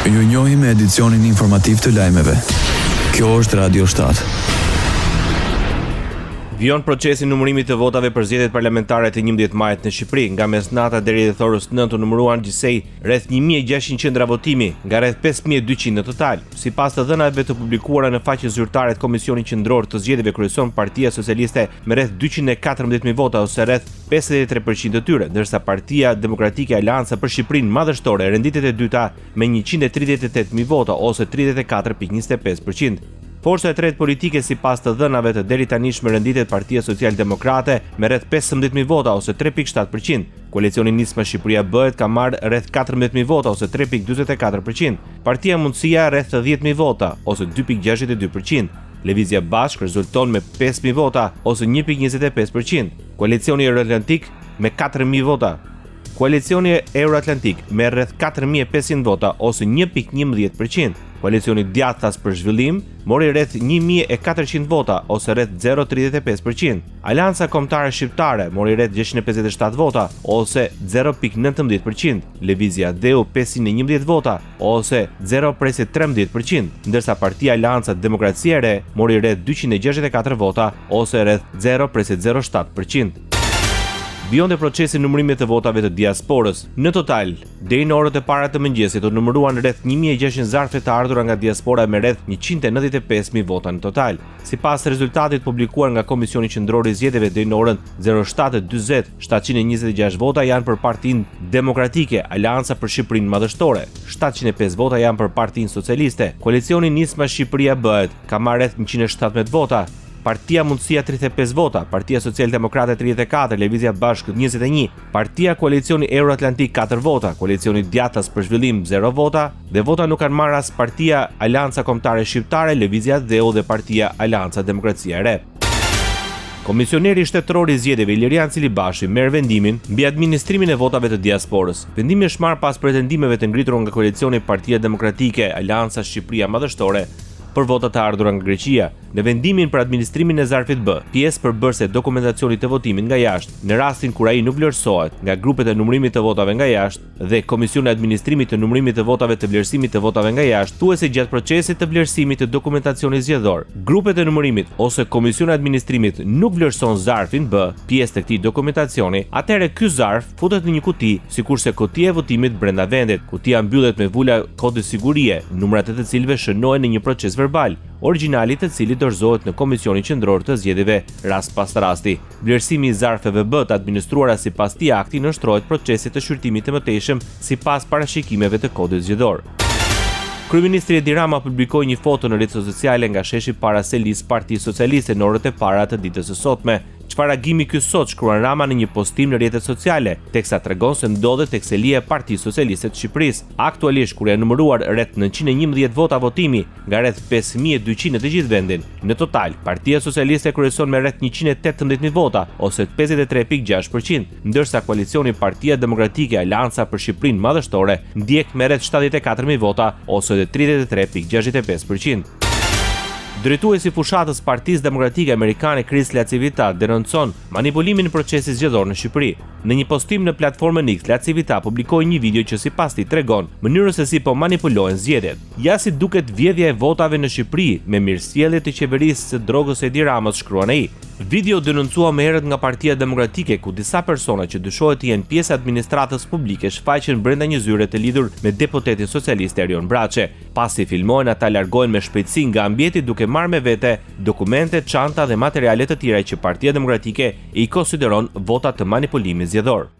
Ju njohim me edicionin informativ të lajmeve. Kjo është Radio 7. Vion procesi numërimit të votave për zgjedhjet parlamentare të 11 majit në Shqipëri. Nga mesnata deri rreth orës 9 u numëruan gjithsej rreth 1600 qendra votimi, nga rreth 5200 në total. Sipas të dhënave të publikuara në faqen zyrtare të Komisionit Qendror të Zgjedhjeve, kryeson Partia Socialiste me rreth 214.000 vota ose rreth 53% të tyre, ndërsa Partia Demokratike Aleanca për Shqipërinë Madhështore renditet e dyta me 138.000 vota ose 34.25%. Forca e tretë politike sipas të dhënave të deri tanishme renditet Partia Social-Demokrate me rreth 15.000 vota ose 3.7%. Koalicioni Nisma Shqipëria Bëhet ka marrë rreth 14.000 vota ose 3.44%. Partia Mundësia rreth 10.000 vota ose 2.62%. Lëvizja Bashk rezulton me 5.000 vota ose 1.25%. Koalicioni Euroatlantik me 4.000 vota. Koalicioni Euroatlantik me rreth 4.500 vota ose 1.11%. Koalicioni Djathtas për Zhvillim mori rreth 1.400 vota ose rreth 0.35%. Aleanca Kombëtare Shqiptare mori rreth 657 vota ose 0.19%. Lëvizja Deu 511 vota ose 0.13%, ndërsa Partia Aleanca Demokracia e Re mori rreth 264 vota ose rreth 0.07%. Vionte procesi numërimit të votave të diasporës. Në total, deri në orët e para të mëngjesit u numëruan rreth 1600 zarfe të ardhura nga diaspora me rreth 195.000 vota në total. Sipas rezultatit publikuar nga Komisioni Qendror i Zgjedhjeve deri në orën 07:40, 726 vota janë për Partinë Demokratike Aleanca për Shqipërinë Madhështore, 705 vota janë për Partinë Socialiste. Koalicioni Nisma Shqipëria Bëhet ka marrë rreth 117 vota. Partia Mundësia 35 vota, Partia Social-Demokrate 34, Lëvizja Bashk 21, Partia Koalicioni Euroatlantik 4 vota, Koalicioni Djathtas për Zhvillim 0 vota, dhe vota nuk kanë marrë as Partia Aleanca Kombëtare Shqiptare, Lëvizja Dheu dhe Partia Aleanca Demokracia e Re. Komisioneri shtetëror i zgjedhjeve Ilirian Cilibashi merr vendimin mbi administrimin e votave të diasporës. Vendimi është marrë pas pretendimeve të ngritura nga koalicioni Partia Demokratike Aleanca Shqipëria Madhështore për votat të ardhura nga Greqia. Në vendimin për administrimin e zarfit B, pjesë përbërëse dokumentacionit të votimit nga jashtë, në rastin kur ai nuk vlerësohet nga grupet e numërimit të votave nga jashtë dhe Komisioni i Administrimit të numërimit të votave të vlerësimit të votave nga jashtë, thuhet se gjatë procesit të vlerësimit të dokumentacionit zgjedhor, grupet e numërimit ose Komisioni i Administrimit nuk vlerëson zarfin B, pjesë të këtij dokumentacioni, atëherë ky zarf futet në një kuti, sikurse kutia e votimit brenda vendit. Kutia mbyllet me vula kode sigurie, numrat e të cilëve shënohen në një proces verbal, origjinali të cilit dorëzohet në Komisionin Qendror të Zgjedhjeve rast pas rasti. Vlerësimi i zarfeve B të administruara sipas këtij akti nënshtrohet procesit të shqyrtimit të mëtejshëm sipas parashikimeve të kodit zgjedhor. Kryeministri Edi Rama publikoi një foto në rrjetet sociale nga sheshi para selis Partisë Socialiste në orët e para të ditës së sotme. Çfarë agimi ky sot, shkruan Rama në një postim në rrjetet sociale, teksa tregon se ndodhet tek selia e Partisë Socialiste të Shqipërisë. Aktualisht, kur janë numëruar rreth 911 vota votimi nga rreth 5200 në të gjithë vendin, në total, Partia Socialiste kryeson me rreth 118.000 vota ose 53.6%, ndërsa koalicioni Partia Demokratike Aleanca për Shqipërinë Madhështore ndjek me rreth 74.000 vota ose 33.65%. Drejtuesi i fushatës Partisë Demokratike Amerikane Chris Lacivita denoncon manipulimin në procesin zgjedhor në Shqipëri. Në një postim në platformën X, Lacivita publikoi një video që sipas tij tregon mënyrën se si po manipulohen zgjedhjet. Ja si duket vjedhja e votave në Shqipëri me mirësjellje të qeverisë së drogës Edi Ramës, shkruan ai. Video denuncua më herët nga Partia Demokratike, ku disa persona që dyshohet të jenë pjesë e administratës publike shfaqen brenda një zyre të lidhur me deputetin socialist Erion Braçe. Pasi filmohen, ata largohen me shpejtësi nga ambienti duke marrë me vete dokumente, çanta dhe materiale të tjera që Partia Demokratike i konsideron vota të manipulimit zgjedhor.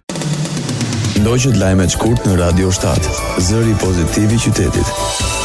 Ndoqët lajmet shkurt në Radio 7, zëri pozitiv i qytetit.